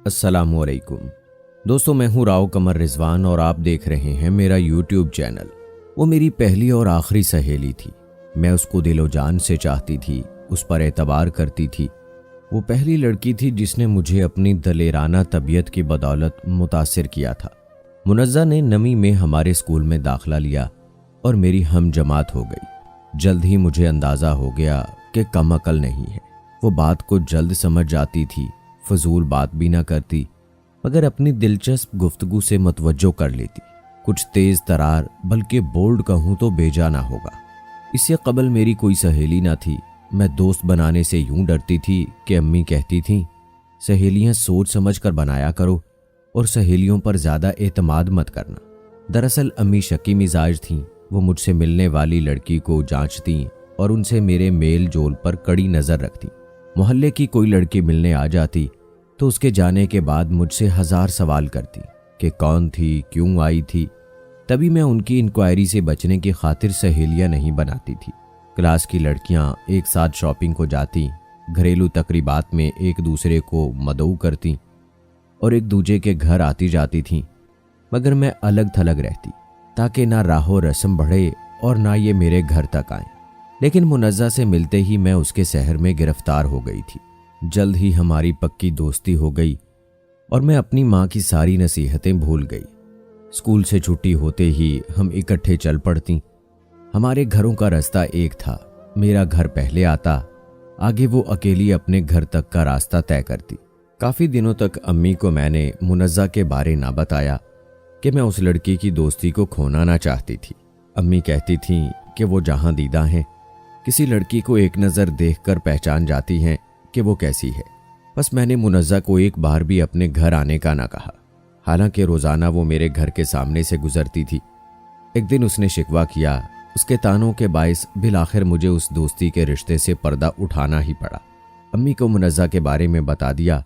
अस्सलामुअलैकुम दोस्तों, मैं हूं राव कमर रिजवान और आप देख रहे हैं मेरा यूट्यूब चैनल। वो मेरी पहली और आखिरी सहेली थी। मैं उसको दिलो जान से चाहती थी, उस पर एतबार करती थी। वो पहली लड़की थी जिसने मुझे अपनी दलेराना तबीयत की बदौलत मुतासिर किया था। मुनज़्ज़ा ने नवी में हमारे स्कूल में दाखिला लिया और मेरी हम जमात हो गई। जल्द ही मुझे अंदाज़ा हो गया कि कम अकल नहीं है। वो बात को जल्द समझ जाती थी, फजूल बात भी ना करती, मगर अपनी दिलचस्प गुफ्तगू से मतवज्जो कर लेती। कुछ तेज तरार बल्कि बोल्ड कहूँ तो बेजा ना होगा। इससे कबल मेरी कोई सहेली ना थी। मैं दोस्त बनाने से यूं डरती थी कि अम्मी कहती थीं, सहेलियां सोच समझ कर बनाया करो और सहेलियों पर ज़्यादा एतमाद मत करना। दरअसल अम्मी शकी मिजाज थीं। वो मुझसे मिलने वाली लड़की को जांचती और उनसे मेरे मेल जोल पर कड़ी नज़र रखती। मोहल्ले की कोई लड़की मिलने आ जाती तो उसके जाने के बाद मुझसे 1000 सवाल करती कि कौन थी, क्यों आई थी। तभी मैं उनकी इंक्वायरी से बचने की खातिर सहेलियां नहीं बनाती थी। क्लास की लड़कियां एक साथ शॉपिंग को जाती, घरेलू तकरीबात में एक दूसरे को मदऊ करती और एक दूजे के घर आती जाती थीं, मगर मैं अलग थलग रहती ताकि ना राहो रस्म बढ़े और ना ये मेरे घर तक आए। लेकिन मुनज़्ज़ा से मिलते ही मैं उसके शहर में गिरफ्तार हो गई थी। जल्द ही हमारी पक्की दोस्ती हो गई और मैं अपनी माँ की सारी नसीहतें भूल गई। स्कूल से छुट्टी होते ही हम इकट्ठे चल पड़ती। हमारे घरों का रास्ता एक था। मेरा घर पहले आता, आगे वो अकेली अपने घर तक का रास्ता तय करती। काफ़ी दिनों तक अम्मी को मैंने मुनज़्ज़ा के बारे ना बताया कि मैं उस लड़की की दोस्ती को खोना ना चाहती थी। अम्मी कहती थीं कि वो जहाँ दीदा हैं, किसी लड़की को एक नज़र देखकर पहचान जाती हैं कि वो कैसी है। बस मैंने मुनज़्ज़ा को एक बार भी अपने घर आने का ना कहा, हालांकि रोज़ाना वो मेरे घर के सामने से गुजरती थी। एक दिन उसने शिकवा किया। उसके तानों के बायस बिल आखिर मुझे उस दोस्ती के रिश्ते से पर्दा उठाना ही पड़ा। अम्मी को मुनज़्ज़ा के बारे में बता दिया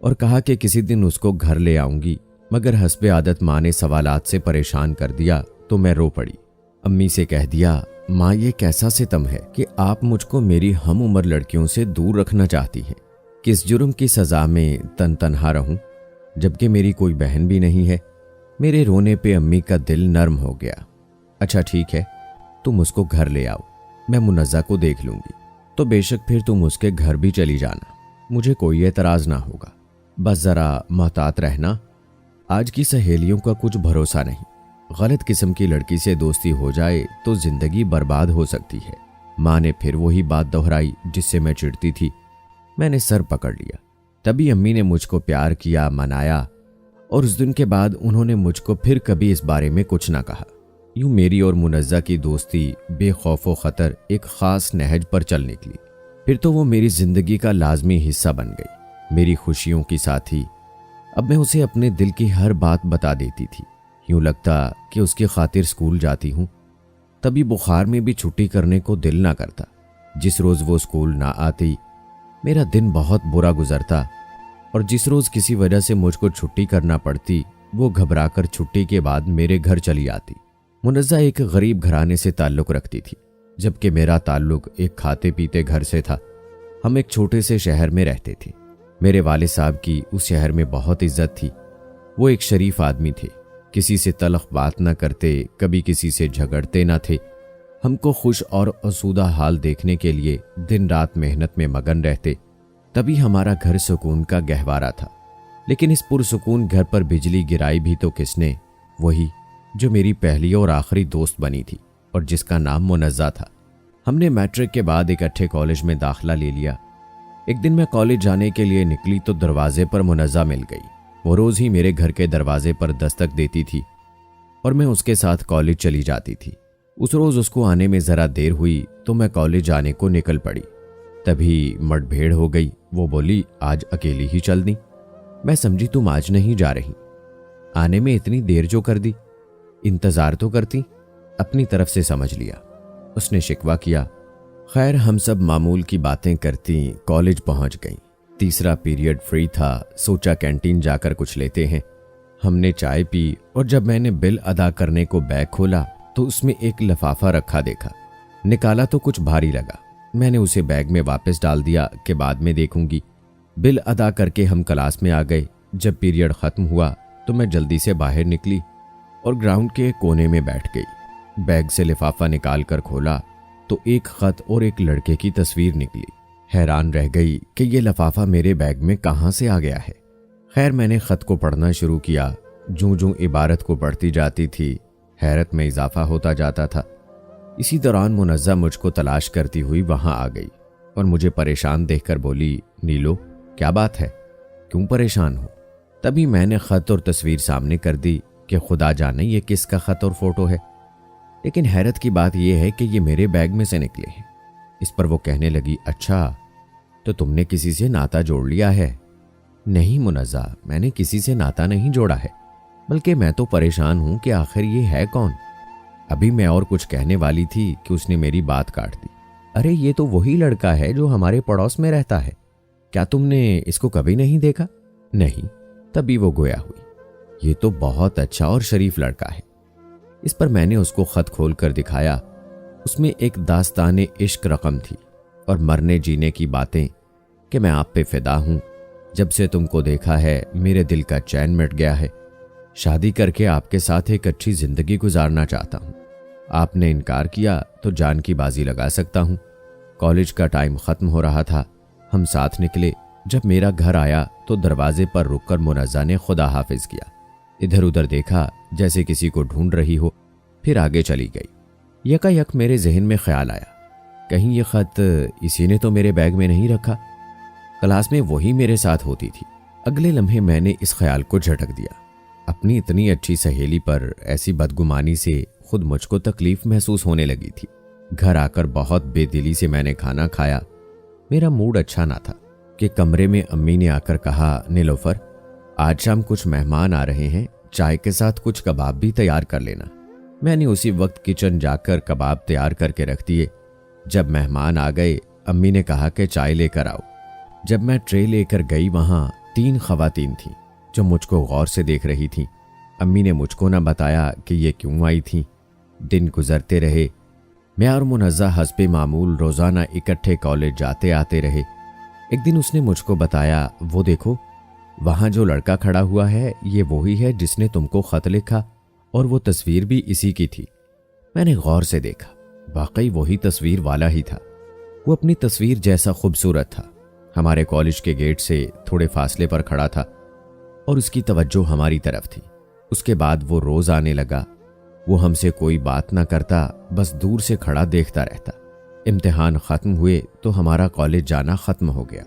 और कहा कि किसी दिन उसको घर ले आऊँगी, मगर हस्बे आदत माँ ने सवालात से परेशान कर दिया तो मैं रो पड़ी। अम्मी से कह दिया, माँ ये कैसा सितम है कि आप मुझको मेरी हम उम्र लड़कियों से दूर रखना चाहती हैं। किस जुर्म की सज़ा में तन्हा रहूं, जबकि मेरी कोई बहन भी नहीं है। मेरे रोने पे अम्मी का दिल नर्म हो गया। अच्छा ठीक है, तुम उसको घर ले आओ, मैं मुनज़्ज़ा को देख लूँगी। तो बेशक फिर तुम उसके घर भी चली जाना, मुझे कोई एतराज़ ना होगा। बस ज़रा मोहतात रहना। आज की सहेलियों का कुछ भरोसा नहीं। गलत किस्म की लड़की से दोस्ती हो जाए तो जिंदगी बर्बाद हो सकती है। माँ ने फिर वही बात दोहराई जिससे मैं चिढ़ती थी। मैंने सर पकड़ लिया। तभी अम्मी ने मुझको प्यार किया, मनाया और उस दिन के बाद उन्होंने मुझको फिर कभी इस बारे में कुछ ना कहा। यूं मेरी और मुनज़्ज़ा की दोस्ती बेखौफो खतर एक खास नहज पर चल निकली। फिर तो वो मेरी जिंदगी का लाजमी हिस्सा बन गई, मेरी खुशियों की साथी। अब मैं उसे अपने दिल की हर बात बता देती थी। यूं लगता कि उसकी खातिर स्कूल जाती हूं। तभी बुखार में भी छुट्टी करने को दिल ना करता। जिस रोज़ वो स्कूल ना आती मेरा दिन बहुत बुरा गुजरता, और जिस रोज़ किसी वजह से मुझको छुट्टी करना पड़ती वो घबराकर छुट्टी के बाद मेरे घर चली आती। मुनज़्ज़ा एक गरीब घराने से ताल्लुक़ रखती थी, जबकि मेरा ताल्लुक़ एक खाते पीते घर से था। हम एक छोटे से शहर में रहते थे। मेरे वालिद साहब की उस शहर में बहुत इज्जत थी। वो एक शरीफ आदमी थे, किसी से तलख बात न करते, कभी किसी से झगड़ते न थे। हमको खुश और आसूदा हाल देखने के लिए दिन रात मेहनत में मगन रहते। तभी हमारा घर सुकून का गहवारा था। लेकिन इस पुरसुकून घर पर बिजली गिराई भी तो किसने? वही जो मेरी पहली और आखिरी दोस्त बनी थी और जिसका नाम मुनज़्ज़ा था। हमने मैट्रिक के बाद इकट्ठे कॉलेज में दाखिला ले लिया। एक दिन मैं कॉलेज जाने के लिए निकली तो दरवाजे पर मुनज़्ज़ा मिल गई। वो रोज़ ही मेरे घर के दरवाजे पर दस्तक देती थी और मैं उसके साथ कॉलेज चली जाती थी। उस रोज़ उसको आने में ज़रा देर हुई तो मैं कॉलेज जाने को निकल पड़ी। तभी मटभेड़ हो गई। वो बोली, आज अकेली ही चल दी। मैं समझी तुम आज नहीं जा रही। आने में इतनी देर जो कर दी, इंतज़ार तो करती। अपनी तरफ से समझ लिया। उसने शिकवा किया। खैर हम सब मामूल की बातें करती कॉलेज पहुंच गई। तीसरा पीरियड फ्री था, सोचा कैंटीन जाकर कुछ लेते हैं। हमने चाय पी और जब मैंने बिल अदा करने को बैग खोला तो उसमें एक लिफाफा रखा देखा। निकाला तो कुछ भारी लगा। मैंने उसे बैग में वापस डाल दिया कि बाद में देखूंगी। बिल अदा करके हम क्लास में आ गए। जब पीरियड खत्म हुआ तो मैं जल्दी से बाहर निकली और ग्राउंड के एक कोने में बैठ गई। बैग से लिफाफा निकाल कर खोला तो एक खत और एक लड़के की तस्वीर निकली। हैरान रह गई कि ये लिफाफा मेरे बैग में कहाँ से आ गया है। खैर, मैंने खत को पढ़ना शुरू किया। जूं जूं इबारत को पढ़ती जाती थी, हैरत में इजाफा होता जाता था। इसी दौरान मुनज़्ज़ा मुझको तलाश करती हुई वहां आ गई और मुझे परेशान देखकर बोली, नीलो क्या बात है, क्यों परेशान हो? तभी मैंने खत और तस्वीर सामने कर दी कि खुदा जाने ये किसका खत और फोटो है। लेकिन हैरत की बात यह है कि ये मेरे बैग में से निकले हैं। इस पर वो कहने लगी, अच्छा तो तुमने किसी से नाता जोड़ लिया है? नहीं मुनज़्ज़ा, मैंने किसी से नाता नहीं जोड़ा है, बल्कि मैं तो परेशान हूं कि आखिर ये है कौन। अभी मैं और कुछ कहने वाली थी कि उसने मेरी बात काट दी। अरे ये तो वही लड़का है जो हमारे पड़ोस में रहता है, क्या तुमने इसको कभी नहीं देखा? नहीं। तभी वो गोया हुई, ये तो बहुत अच्छा और शरीफ लड़का है। इस पर मैंने उसको खत खोल कर दिखाया। उसमें एक दास्ताने इश्क रकम थी और मरने जीने की बातें कि मैं आप पे फिदा हूं, जब से तुमको देखा है मेरे दिल का चैन मिट गया है, शादी करके आपके साथ एक अच्छी जिंदगी गुजारना चाहता हूं। आपने इनकार किया तो जान की बाजी लगा सकता हूं। कॉलेज का टाइम खत्म हो रहा था, हम साथ निकले। जब मेरा घर आया तो दरवाजे पर रुककर मुनज़्ज़ा ने खुदा हाफिज किया। इधर उधर देखा जैसे किसी को ढूंढ रही हो, फिर आगे चली गई। यकायक मेरे जहन में ख्याल आया, कहीं ये खत इसी ने तो मेरे बैग में नहीं रखा। क्लास में वही मेरे साथ होती थी। अगले लम्हे मैंने इस ख्याल को झटक दिया। अपनी इतनी अच्छी सहेली पर ऐसी बदगुमानी से खुद मुझको तकलीफ महसूस होने लगी थी। घर आकर बहुत बेदिली से मैंने खाना खाया। मेरा मूड अच्छा ना था कि कमरे में अम्मी ने आकर कहा, नीलोफर आज शाम कुछ मेहमान आ रहे हैं, चाय के साथ कुछ कबाब भी तैयार कर लेना। मैंने उसी वक्त किचन जाकर कबाब तैयार करके रख दिए। जब मेहमान आ गए, अम्मी ने कहा कि चाय लेकर आओ। जब मैं ट्रे लेकर गई, वहां 3 खवातीन थीं जो मुझको गौर से देख रही थीं। अम्मी ने मुझको न बताया कि ये क्यों आई थीं। दिन गुजरते रहे। मैं और मुनज़्ज़ा हस्बे मामूल रोज़ाना इकट्ठे कॉलेज जाते आते रहे। एक दिन उसने मुझको बताया, वो देखो वहाँ जो लड़का खड़ा हुआ है ये वही है जिसने तुमको खत लिखा, और वो तस्वीर भी इसी की थी। मैंने गौर से देखा, वाकई वही तस्वीर वाला ही था। वो अपनी तस्वीर जैसा खूबसूरत था। हमारे कॉलेज के गेट से थोड़े फासले पर खड़ा था और उसकी तवज्जो हमारी तरफ थी। उसके बाद वो रोज आने लगा। वो हमसे कोई बात ना करता, बस दूर से खड़ा देखता रहता। इम्तिहान खत्म हुए तो हमारा कॉलेज जाना खत्म हो गया।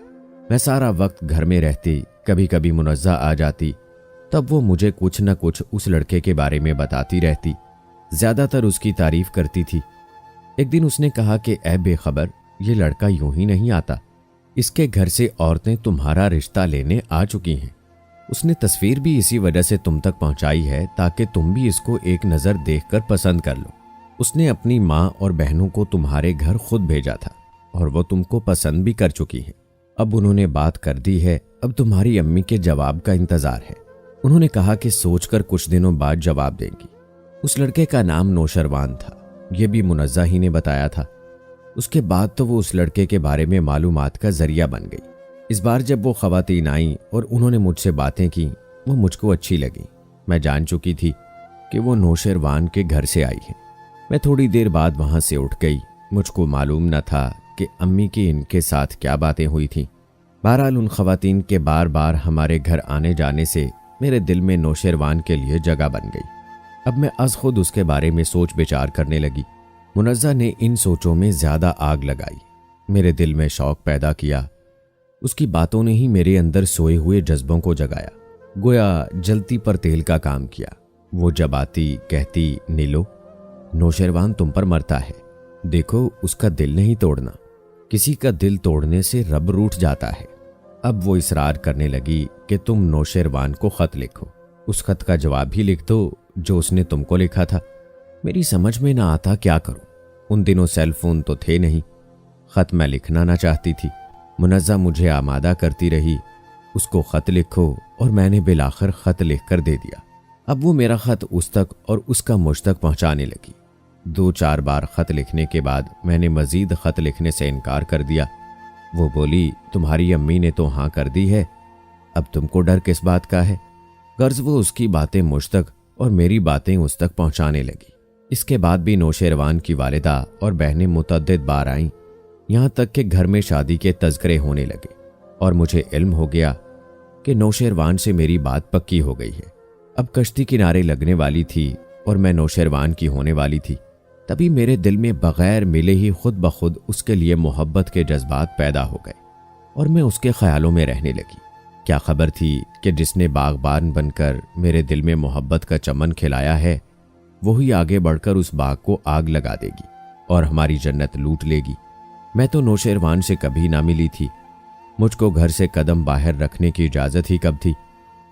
मैं सारा वक्त घर में रहती, कभी कभी मुनज़्ज़ा आ जाती, तब वो मुझे कुछ न कुछ उस लड़के के बारे में बताती रहती। ज्यादातर उसकी तारीफ करती थी। एक दिन उसने कहा कि ऐ बेखबर, ये लड़का यूं ही नहीं आता, इसके घर से औरतें तुम्हारा रिश्ता लेने आ चुकी हैं। उसने तस्वीर भी इसी वजह से तुम तक पहुंचाई है ताकि तुम भी इसको एक नज़र देखकर पसंद कर लो। उसने अपनी माँ और बहनों को तुम्हारे घर खुद भेजा था और वो तुमको पसंद भी कर चुकी हैं। अब उन्होंने बात कर दी है, अब तुम्हारी अम्मी के जवाब का इंतजार है। उन्होंने कहा कि सोचकर कुछ दिनों बाद जवाब देंगी। उस लड़के का नाम नौशरवान था, यह भी मुनज़्ज़ा ही ने बताया था। उसके बाद तो वो उस लड़के के बारे में मालूमात का जरिया बन गई। इस बार जब वो खवातीन आईं और उन्होंने मुझसे बातें की, वो मुझको अच्छी लगी। मैं जान चुकी थी कि वो नौशरवान के घर से आई है। मैं थोड़ी देर बाद वहां से उठ गई। मुझको मालूम न था कि अम्मी की इनके साथ क्या बातें हुई थीं। बहरहाल उन खवातीन के बार बार हमारे घर आने जाने से मेरे दिल में नौशरवान के लिए जगह बन गई। अब मैं अज खुद उसके बारे में सोच विचार करने लगी। मुनज़्ज़ा ने इन सोचों में ज्यादा आग लगाई, मेरे दिल में शौक पैदा किया। उसकी बातों ने ही मेरे अंदर सोए हुए जज्बों को जगाया, गोया जलती पर तेल का काम किया। वो जब आती कहती, नीलो नौशरवान तुम पर मरता है, देखो उसका दिल नहीं तोड़ना, किसी का दिल तोड़ने से रब रूठ जाता है। अब वो इसरार करने लगी कि तुम नौशरवान को खत लिखो, उस खत का जवाब भी लिख दो जो उसने तुमको लिखा था। मेरी समझ में ना आता क्या करूं। उन दिनों सेल फोन तो थे नहीं। खत मैं लिखना ना चाहती थी। मुनज़्ज़ा मुझे आमादा करती रही, उसको खत लिखो, और मैंने बिलाखिर खत लिखकर दे दिया। अब वो मेरा खत उस तक और उसका मुझ तक पहुंचाने लगी। 2-4 बार खत लिखने के बाद मैंने मजीद खत लिखने से इनकार कर दिया। वो बोली, तुम्हारी अम्मी ने तो हाँ कर दी है, अब तुमको डर किस बात का है? गर्ज वो उसकी बातें मुझ तक और मेरी बातें उस तक पहुंचाने लगी। इसके बाद भी नौशेरवान की वालिदा और बहनें मुतअद्दिद बार आईं, यहां तक कि घर में शादी के तज़किरे होने लगे और मुझे इल्म हो गया कि नौशेरवान से मेरी बात पक्की हो गई है। अब कश्ती किनारे लगने वाली थी और मैं नौशेरवान की होने वाली थी। तभी मेरे दिल में बगैर मिले ही खुद ब खुद उसके लिए मोहब्बत के जज्बात पैदा हो गए और मैं उसके ख्यालों में रहने लगी। क्या खबर थी कि जिसने बागबान बनकर मेरे दिल में मोहब्बत का चमन खिलाया है, वही आगे बढ़कर उस बाग को आग लगा देगी और हमारी जन्नत लूट लेगी। मैं तो नौशेरवान से कभी ना मिली थी। मुझको घर से कदम बाहर रखने की इजाज़त ही कब थी,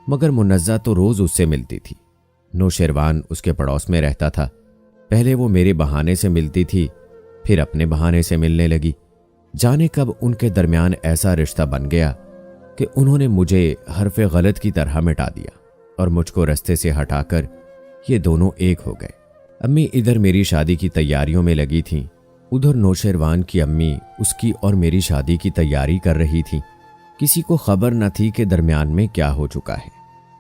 मगर मुनज़्ज़ा तो रोज़ उससे मिलती थी। नौशेरवान उसके पड़ोस में रहता था। पहले वो मेरे बहाने से मिलती थी, फिर अपने बहाने से मिलने लगी। जाने कब उनके दरमियान ऐसा रिश्ता बन गया कि उन्होंने मुझे हरफ़े गलत की तरह मिटा दिया और मुझको रास्ते से हटाकर ये दोनों एक हो गए। अम्मी इधर मेरी शादी की तैयारियों में लगी थीं, उधर नौशेरवान की अम्मी उसकी और मेरी शादी की तैयारी कर रही थी। किसी को खबर न थी कि दरमियान में क्या हो चुका है।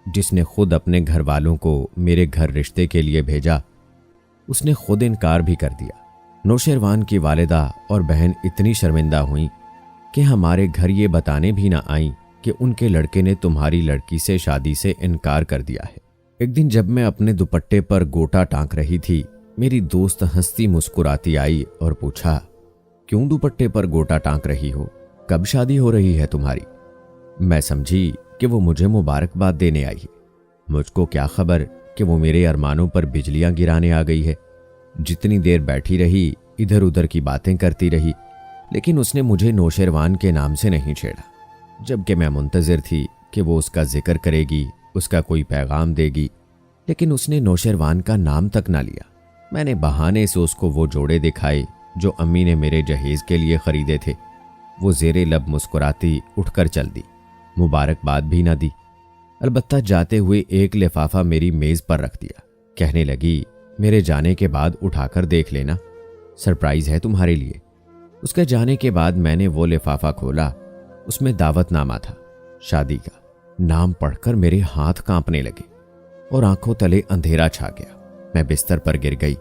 जिसने खुद अपने घर वालों को मेरे घर रिश्ते के लिए भेजा, उसने खुद इनकार भी कर दिया। नौशेरवान की वालिदा और बहन इतनी शर्मिंदा हुई कि हमारे घर ये बताने भी ना आईं कि उनके लड़के ने तुम्हारी लड़की से शादी से इनकार कर दिया है। एक दिन जब मैं अपने दुपट्टे पर गोटा टांक रही थी, मेरी दोस्त हंसती मुस्कुराती आई और पूछा, क्यों दुपट्टे पर गोटा टांक रही हो? कब शादी हो रही है तुम्हारी? मैं समझी कि वो मुझे मुबारकबाद देने आई है। मुझको क्या खबर कि वो मेरे अरमानों पर बिजलियां गिराने आ गई है। जितनी देर बैठी रही, इधर उधर की बातें करती रही, लेकिन उसने मुझे नौशेरवान के नाम से नहीं छेड़ा, जबकि मैं मुंतज़िर थी कि वो उसका जिक्र करेगी, उसका कोई पैगाम देगी, लेकिन उसने नौशेरवान का नाम तक ना लिया। मैंने बहाने से उसको वो जोड़े दिखाए जो अम्मी ने मेरे जहेज़ के लिए ख़रीदे थे। वो ज़ेरे लब मुस्कुराती उठकर चल दी, मुबारकबाद भी ना दी। अलबत्ता जाते हुए एक लिफाफा मेरी मेज़ पर रख दिया। कहने लगी, मेरे जाने के बाद उठाकर देख लेना, सरप्राइज़ है तुम्हारे लिए। उसके जाने के बाद मैंने वो लिफाफा खोला। उसमें दावतनामा था, शादी का। नाम पढ़कर मेरे हाथ कांपने लगे और आंखों तले अंधेरा छा गया। मैं बिस्तर पर गिर गई।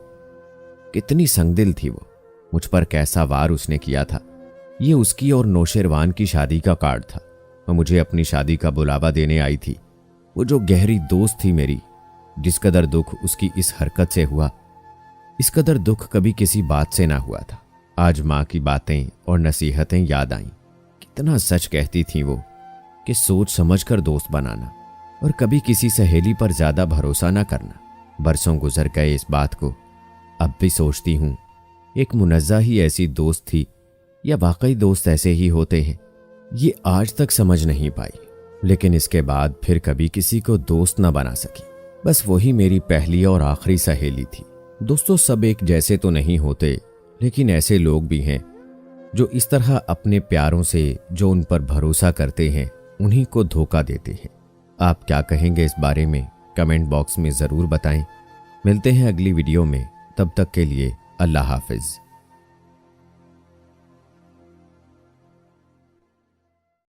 कितनी संगदिल थी वो, मुझ पर कैसा वार उसने किया था। ये उसकी और नौशेरवान की शादी का कार्ड था। वह मुझे अपनी शादी का बुलावा देने आई थी। वो जो गहरी दोस्त थी मेरी, जिस कदर दुख उसकी इस हरकत से हुआ, इस कदर दुख कभी किसी बात से ना हुआ था। आज माँ की बातें और नसीहतें याद आईं। कितना सच कहती थी वो कि सोच समझकर दोस्त बनाना और कभी किसी सहेली पर ज्यादा भरोसा ना करना। बरसों गुजर गए इस बात को, अब भी सोचती हूँ, एक मुनज़्ज़ा ही ऐसी दोस्त थी या वाकई दोस्त ऐसे ही होते हैं, ये आज तक समझ नहीं पाई। लेकिन इसके बाद फिर कभी किसी को दोस्त ना बना सकी। बस वही मेरी पहली और आखिरी सहेली थी। दोस्तों सब एक जैसे तो नहीं होते, लेकिन ऐसे लोग भी हैं जो इस तरह अपने प्यारों से जो उन पर भरोसा करते हैं, उन्हीं को धोखा देते हैं। आप क्या कहेंगे इस बारे में? कमेंट बॉक्स में ज़रूर बताएं। मिलते हैं अगली वीडियो में, तब तक के लिए अल्लाह हाफिज़।